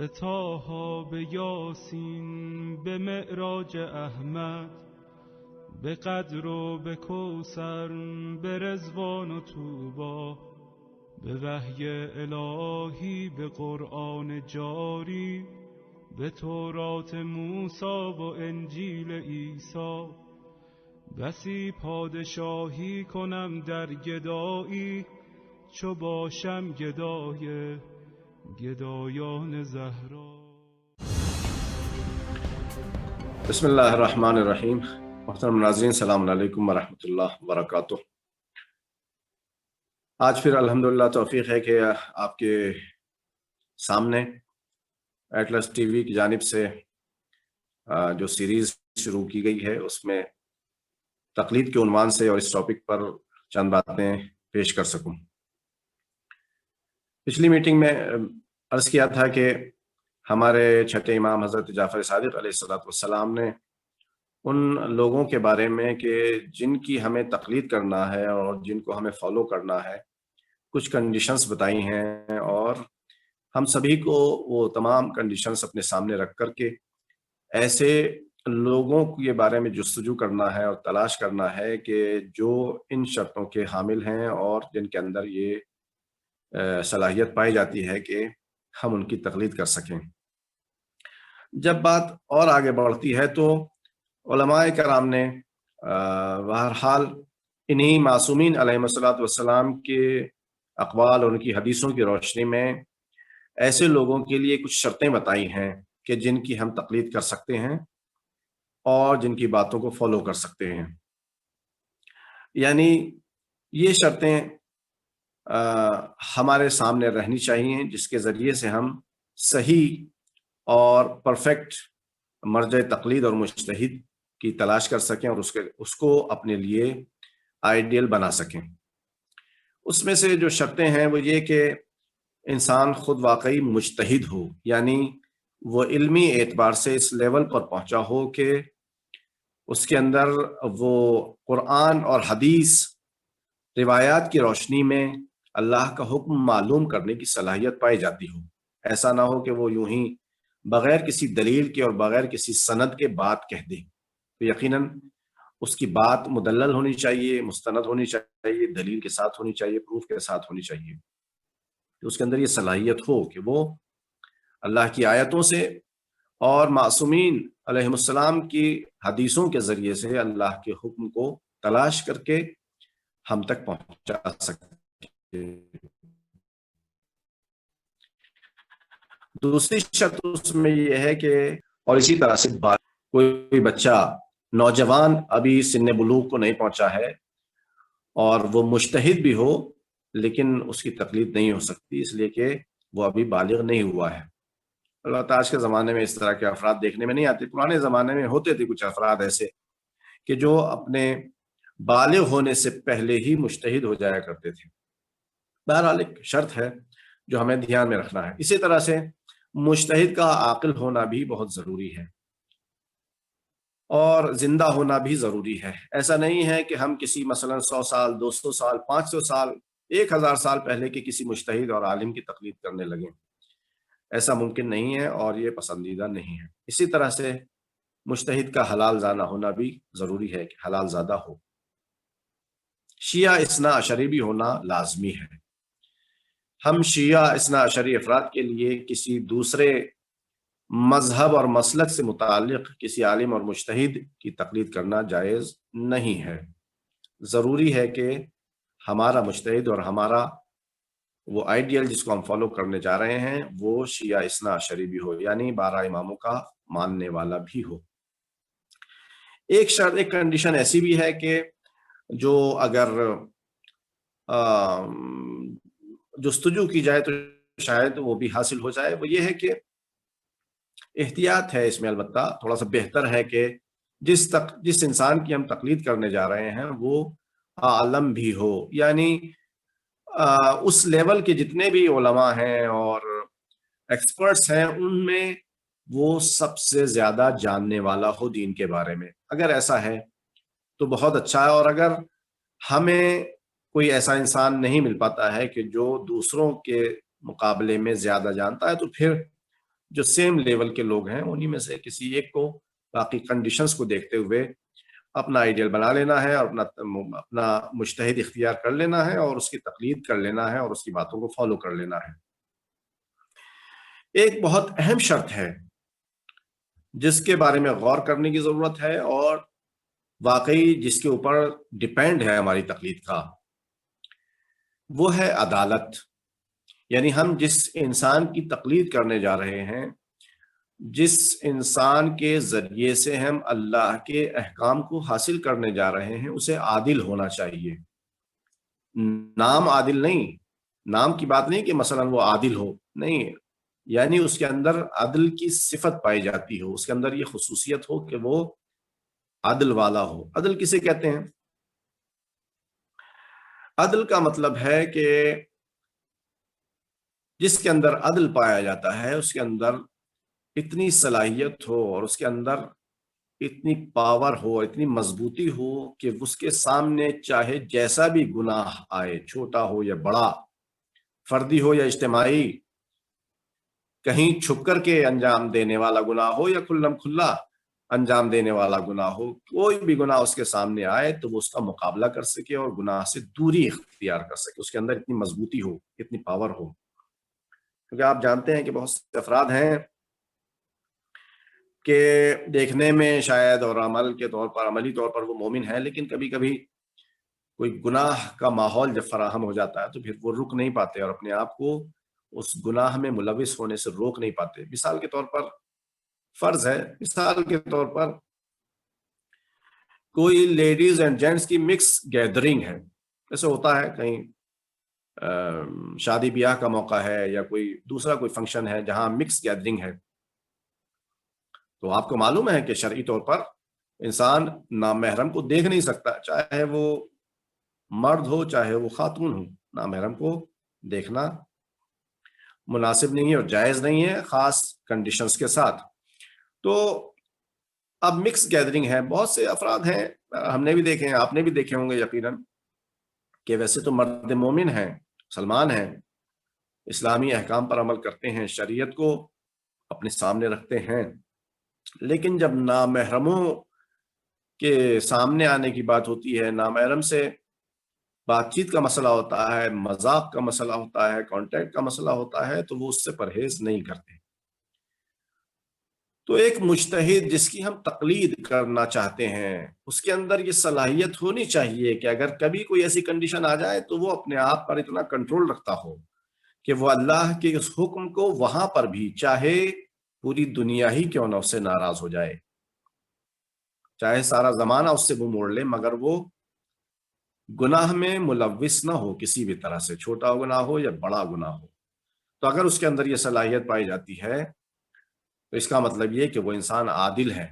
به طه، به یاسین، به معراج احمد، به قدر و به کوثر، به رضوان و طوبی، به وحی الهی، به قرآن جاری، به تورات موسی و انجیل عیسی. بسی پادشاهی کنم در گدایی، چو باشم گدای گدایان زهرا. بسم اللہ الرحمن الرحیم. محترم ناظرین، السلام علیکم ورحمۃ اللہ وبرکاتہ. آج پھر الحمدللہ توفیق ہے کہ آپ کے سامنے ایٹلس ٹی وی کی جانب سے جو سیریز شروع کی گئی ہے اس میں تقلید کے عنوان سے اور اس ٹاپک پر چند باتیں پیش کر سکوں. پچھلی میٹنگ میں عرض کیا تھا کہ ہمارے چھٹے امام حضرت جعفر صادق علیہ السلام نے ان لوگوں کے بارے میں کہ جن کی ہمیں تقلید کرنا ہے اور جن کو ہمیں فالو کرنا ہے کچھ کنڈیشنز بتائی ہیں، اور ہم سبھی کو وہ تمام کنڈیشنز اپنے سامنے رکھ کر کے ایسے لوگوں کے بارے میں جستجو کرنا ہے اور تلاش کرنا ہے کہ جو ان شرطوں کے حامل ہیں اور جن کے اندر یہ صلاحیت پائی جاتی ہے کہ ہم ان کی تقلید کر سکیں. جب بات اور آگے بڑھتی ہے تو علماء کرام نے بہرحال انہی معصومین علیہ السلام کے اقوال اور ان کی حدیثوں کی روشنی میں ایسے لوگوں کے لیے کچھ شرطیں بتائی ہیں کہ جن کی ہم تقلید کر سکتے ہیں اور جن کی باتوں کو فالو کر سکتے ہیں. یعنی یہ شرطیں ہمارے سامنے رہنی چاہیے جس کے ذریعے سے ہم صحیح اور پرفیکٹ مرجع تقلید اور مجتہد کی تلاش کر سکیں اور اس کو اپنے لیے آئیڈیل بنا سکیں. اس میں سے جو شرطیں ہیں وہ یہ کہ انسان خود واقعی مجتہد ہو، یعنی وہ علمی اعتبار سے اس لیول پر پہنچا ہو کہ اس کے اندر وہ قرآن اور حدیث روایات کی روشنی میں اللہ کا حکم معلوم کرنے کی صلاحیت پائی جاتی ہو. ایسا نہ ہو کہ وہ یوں ہی بغیر کسی دلیل کے اور بغیر کسی سند کے بات کہہ دے. تو یقیناً اس کی بات مدلل ہونی چاہیے، مستند ہونی چاہیے، دلیل کے ساتھ ہونی چاہیے، پروف کے ساتھ ہونی چاہیے. تو اس کے اندر یہ صلاحیت ہو کہ وہ اللہ کی آیتوں سے اور معصومین علیہ السلام کی حدیثوں کے ذریعے سے اللہ کے حکم کو تلاش کر کے ہم تک پہنچا سکتے. دوسری شرط اس میں یہ ہے کہ اور اسی طرح سے کوئی بچہ نوجوان ابھی سن بلوغ کو نہیں پہنچا ہے اور وہ مجتہد بھی ہو لیکن اس کی تقلید نہیں ہو سکتی اس لیے کہ وہ ابھی بالغ نہیں ہوا ہے. البتہ آج کے زمانے میں اس طرح کے افراد دیکھنے میں نہیں آتے. پرانے زمانے میں ہوتے تھے کچھ افراد ایسے کہ جو اپنے بالغ ہونے سے پہلے ہی مجتہد ہو جایا کرتے تھے. بہرحال ایک شرط ہے جو ہمیں دھیان میں رکھنا ہے. اسی طرح سے مجتہد کا عاقل ہونا بھی بہت ضروری ہے اور زندہ ہونا بھی ضروری ہے. ایسا نہیں ہے کہ ہم کسی مثلا 100 سال 200 سال 500 سال 1000 سال پہلے کے کسی مجتہد اور عالم کی تقلید کرنے لگیں. ایسا ممکن نہیں ہے اور یہ پسندیدہ نہیں ہے. اسی طرح سے مجتہد کا حلال زانہ ہونا بھی ضروری ہے کہ حلال زادہ ہو. شیعہ اثنا عشری بھی ہونا لازمی ہے. ہم شیعہ اثنا عشری افراد کے لیے کسی دوسرے مذہب اور مسلک سے متعلق کسی عالم اور مجتہد کی تقلید کرنا جائز نہیں ہے. ضروری ہے کہ ہمارا مجتہد اور ہمارا وہ آئیڈیل جس کو ہم فالو کرنے جا رہے ہیں وہ شیعہ اثنا عشری بھی ہو، یعنی 12 اماموں کا ماننے والا بھی ہو. ایک شرط، ایک کنڈیشن ایسی بھی ہے کہ جو اگر جستجو کی جائے تو شاید وہ بھی حاصل ہو جائے. وہ یہ ہے کہ احتیاط ہے اس میں. البتہ تھوڑا سا بہتر ہے کہ جس انسان کی ہم تقلید کرنے جا رہے ہیں وہ عالم بھی ہو، یعنی اس لیول کے جتنے بھی علماء ہیں اور ایکسپرٹس ہیں ان میں وہ سب سے زیادہ جاننے والا ہو دین کے بارے میں. اگر ایسا ہے تو بہت اچھا ہے، اور اگر ہمیں کوئی ایسا انسان نہیں مل پاتا ہے کہ جو دوسروں کے مقابلے میں زیادہ جانتا ہے تو پھر جو سیم لیول کے لوگ ہیں انہی میں سے کسی ایک کو باقی کنڈیشنز کو دیکھتے ہوئے اپنا آئیڈیل بنا لینا ہے اور اپنا مجتہد اختیار کر لینا ہے اور اس کی تقلید کر لینا ہے اور اس کی باتوں کو فالو کر لینا ہے۔ ایک بہت اہم شرط ہے جس کے بارے میں غور کرنے کی ضرورت ہے اور واقعی جس کے اوپر ڈیپینڈ ہے ہماری تقلید کا، وہ ہے عدالت۔ یعنی ہم جس انسان کی تقلید کرنے جا رہے ہیں، جس انسان کے ذریعے سے ہم اللہ کے احکام کو حاصل کرنے جا رہے ہیں، اسے عادل ہونا چاہیے۔ نام عادل نہیں، نام کی بات نہیں کہ مثلا وہ عادل ہو، نہیں، یعنی اس کے اندر عدل کی صفت پائی جاتی ہو، اس کے اندر یہ خصوصیت ہو کہ وہ عدل والا ہو۔ عدل کسے کہتے ہیں؟ عدل کا مطلب ہے کہ جس کے اندر عدل پایا جاتا ہے اس کے اندر اتنی صلاحیت ہو اور اس کے اندر اتنی پاور ہو، اتنی مضبوطی ہو کہ اس کے سامنے چاہے جیسا بھی گناہ آئے، چھوٹا ہو یا بڑا، فردی ہو یا اجتماعی، کہیں چھپ کر کے انجام دینے والا گناہ ہو یا کھلم کھلا انجام دینے والا گناہ ہو، کوئی بھی گناہ اس کے سامنے آئے تو وہ اس کا مقابلہ کر سکے اور گناہ سے دوری اختیار کر سکے، اس کے اندر اتنی مضبوطی ہو، اتنی پاور ہو۔ کیونکہ آپ جانتے ہیں کہ بہت سے افراد ہیں کہ دیکھنے میں شاید اور عملی طور پر وہ مومن ہیں، لیکن کبھی کبھی کوئی گناہ کا ماحول جب فراہم ہو جاتا ہے تو پھر وہ رک نہیں پاتے اور اپنے آپ کو اس گناہ میں ملوث ہونے سے روک نہیں پاتے۔ مثال کے طور پر فرض ہے، مثال کے طور پر کوئی لیڈیز اینڈ جینٹس کی مکس گیدرنگ ہے، ایسے ہوتا ہے کہیں شادی بیاہ کا موقع ہے یا کوئی دوسرا کوئی فنکشن ہے جہاں مکس گیدرنگ ہے، تو آپ کو معلوم ہے کہ شرعی طور پر انسان نامحرم کو دیکھ نہیں سکتا، چاہے وہ مرد ہو چاہے وہ خاتون ہو، نامحرم کو دیکھنا مناسب نہیں ہے اور جائز نہیں ہے، خاص کنڈیشنز کے ساتھ۔ تو اب مکس گیدرنگ ہے، بہت سے افراد ہیں، ہم نے بھی دیکھے ہیں، آپ نے بھی دیکھے ہوں گے یقیناً، کہ ویسے تو مرد مومن ہیں، مسلمان ہیں، اسلامی احکام پر عمل کرتے ہیں، شریعت کو اپنے سامنے رکھتے ہیں، لیکن جب نامحرموں کے سامنے آنے کی بات ہوتی ہے، نامحرم سے بات چیت کا مسئلہ ہوتا ہے، مذاق کا مسئلہ ہوتا ہے، کانٹیکٹ کا مسئلہ ہوتا ہے، تو وہ اس سے پرہیز نہیں کرتے۔ تو ایک مجتہد جس کی ہم تقلید کرنا چاہتے ہیں، اس کے اندر یہ صلاحیت ہونی چاہیے کہ اگر کبھی کوئی ایسی کنڈیشن آ جائے تو وہ اپنے آپ پر اتنا کنٹرول رکھتا ہو کہ وہ اللہ کے اس حکم کو وہاں پر بھی، چاہے پوری دنیا ہی کیوں نہ اس سے ناراض ہو جائے، چاہے سارا زمانہ اس سے منہ موڑ لے، مگر وہ گناہ میں ملوث نہ ہو کسی بھی طرح سے، چھوٹا گناہ ہو یا بڑا گناہ ہو۔ تو اگر اس کے اندر یہ صلاحیت پائی جاتی ہے تو اس کا مطلب یہ کہ وہ انسان عادل ہے،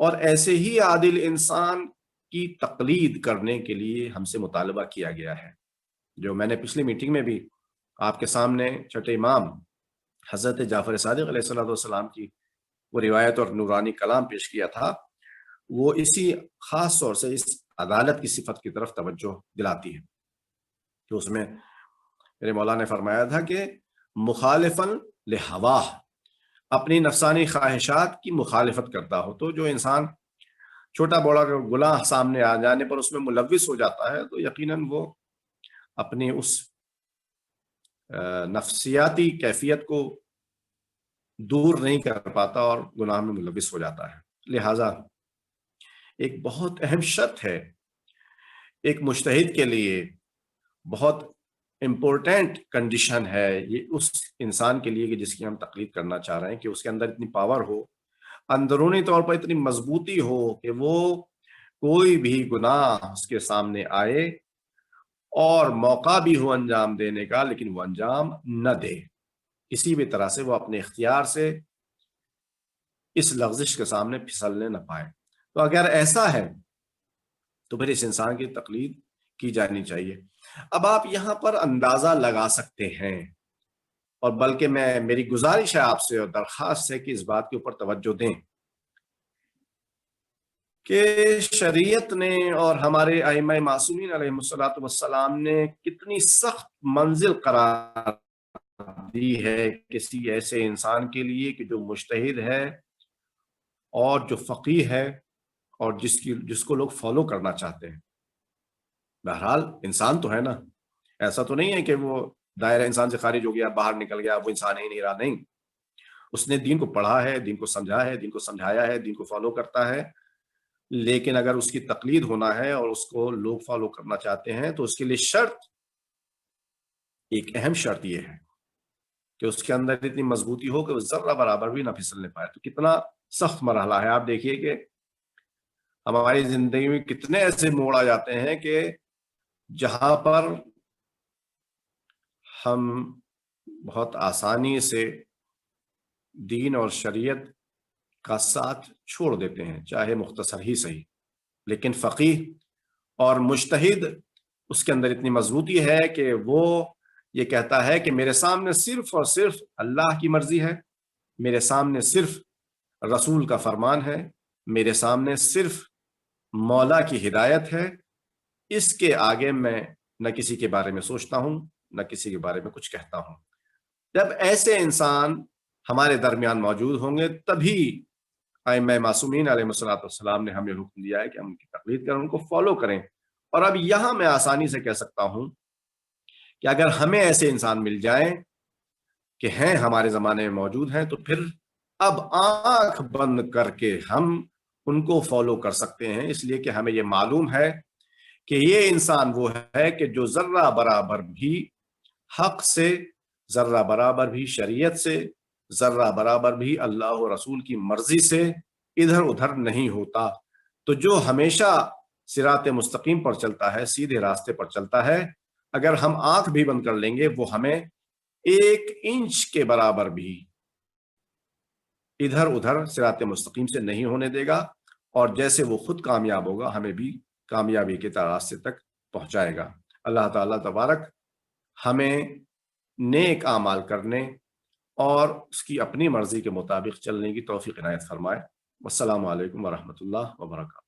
اور ایسے ہی عادل انسان کی تقلید کرنے کے لیے ہم سے مطالبہ کیا گیا ہے، جو میں نے پچھلی میٹنگ میں بھی آپ کے سامنے چھٹے امام حضرت جعفر صادق علیہ السلام کی وہ روایت اور نورانی کلام پیش کیا تھا، وہ اسی خاص طور سے اس عدالت کی صفت کی طرف توجہ دلاتی ہے، کہ اس میں میرے مولا نے فرمایا تھا کہ مخالفاً لہواہ، اپنی نفسانی خواہشات کی مخالفت کرتا ہو۔ تو جو انسان چھوٹا بڑا گناہ سامنے آ جانے پر اس میں ملوث ہو جاتا ہے تو یقیناً وہ اپنی اس نفسیاتی کیفیت کو دور نہیں کر پاتا اور گناہ میں ملوث ہو جاتا ہے۔ لہٰذا ایک بہت اہم شرط ہے ایک مجتہد کے لیے، بہت امپورٹنٹ کنڈیشن ہے یہ اس انسان کے لیے کہ جس کی ہم تقلید کرنا چاہ رہے ہیں، کہ اس کے اندر اتنی پاور ہو، اندرونی طور پر اتنی مضبوطی ہو کہ وہ کوئی بھی گناہ اس کے سامنے آئے اور موقع بھی ہو انجام دینے کا، لیکن وہ انجام نہ دے، کسی بھی طرح سے وہ اپنے اختیار سے اس لغزش کے سامنے پھسلنے نہ پائے۔ تو اگر ایسا ہے تو پھر اس انسان کی تقلید کی جانی چاہیے۔ اب آپ یہاں پر اندازہ لگا سکتے ہیں، اور بلکہ میری گزارش ہے آپ سے اور درخواست ہے کہ اس بات کے اوپر توجہ دیں کہ شریعت نے اور ہمارے ائمہ معصومین علیہ الصلوۃ والسلام نے کتنی سخت منزل قرار دی ہے کسی ایسے انسان کے لیے کہ جو مجتہد ہے اور جو فقیہ ہے اور جس کو لوگ فالو کرنا چاہتے ہیں. بہرحال انسان تو ہے نا، ایسا تو نہیں ہے کہ وہ دائرہ انسان سے خارج ہو گیا، باہر نکل گیا، وہ انسان ہی نہیں رہا. نہیں، اس نے دین کو پڑھا ہے، دین کو سمجھا ہے، دین کو سمجھایا ہے، دین کو فالو کرتا ہے. لیکن اگر اس کی تقلید ہونا ہے اور اس کو لوگ فالو کرنا چاہتے ہیں تو اس کے لیے ایک اہم شرط یہ ہے کہ اس کے اندر اتنی مضبوطی ہو کہ وہ ذرہ برابر بھی نہ پھسلنے پائے. تو کتنا سخت مرحلہ ہے. آپ دیکھیے کہ ہماری زندگی میں کتنے ایسے موڑ آ جاتے ہیں کہ جہاں پر ہم بہت آسانی سے دین اور شریعت کا ساتھ چھوڑ دیتے ہیں، چاہے مختصر ہی صحیح. لیکن فقیہ اور مجتہد اس کے اندر اتنی مضبوطی ہے کہ وہ یہ کہتا ہے کہ میرے سامنے صرف اور صرف اللہ کی مرضی ہے، میرے سامنے صرف رسول کا فرمان ہے، میرے سامنے صرف مولا کی ہدایت ہے. اس کے آگے میں نہ کسی کے بارے میں سوچتا ہوں، نہ کسی کے بارے میں کچھ کہتا ہوں. جب ایسے انسان ہمارے درمیان موجود ہوں گے تبھی ائمہ معصومین علیہ السلام نے ہمیں حکم دیا ہے کہ ہم ان کی تقلید کریں، ان کو فالو کریں. اور اب یہاں میں آسانی سے کہہ سکتا ہوں کہ اگر ہمیں ایسے انسان مل جائیں کہ ہیں ہمارے زمانے میں موجود ہیں تو پھر اب آنکھ بند کر کے ہم ان کو فالو کر سکتے ہیں، اس لیے کہ ہمیں یہ معلوم ہے کہ یہ انسان وہ ہے کہ جو ذرہ برابر بھی حق سے، ذرہ برابر بھی شریعت سے، ذرہ برابر بھی اللہ و رسول کی مرضی سے ادھر ادھر نہیں ہوتا. تو جو ہمیشہ صراط مستقیم پر چلتا ہے، سیدھے راستے پر چلتا ہے، اگر ہم آنکھ بھی بند کر لیں گے وہ ہمیں 1 انچ کے برابر بھی ادھر ادھر صراط مستقیم سے نہیں ہونے دے گا. اور جیسے وہ خود کامیاب ہوگا ہمیں بھی کامیابی کے راستے تک پہنچائے گا. اللہ تعالیٰ تبارک ہمیں نیک اعمال کرنے اور اس کی اپنی مرضی کے مطابق چلنے کی توفیق عنایت فرمائے. والسلام علیکم ورحمۃ اللہ وبرکاتہ.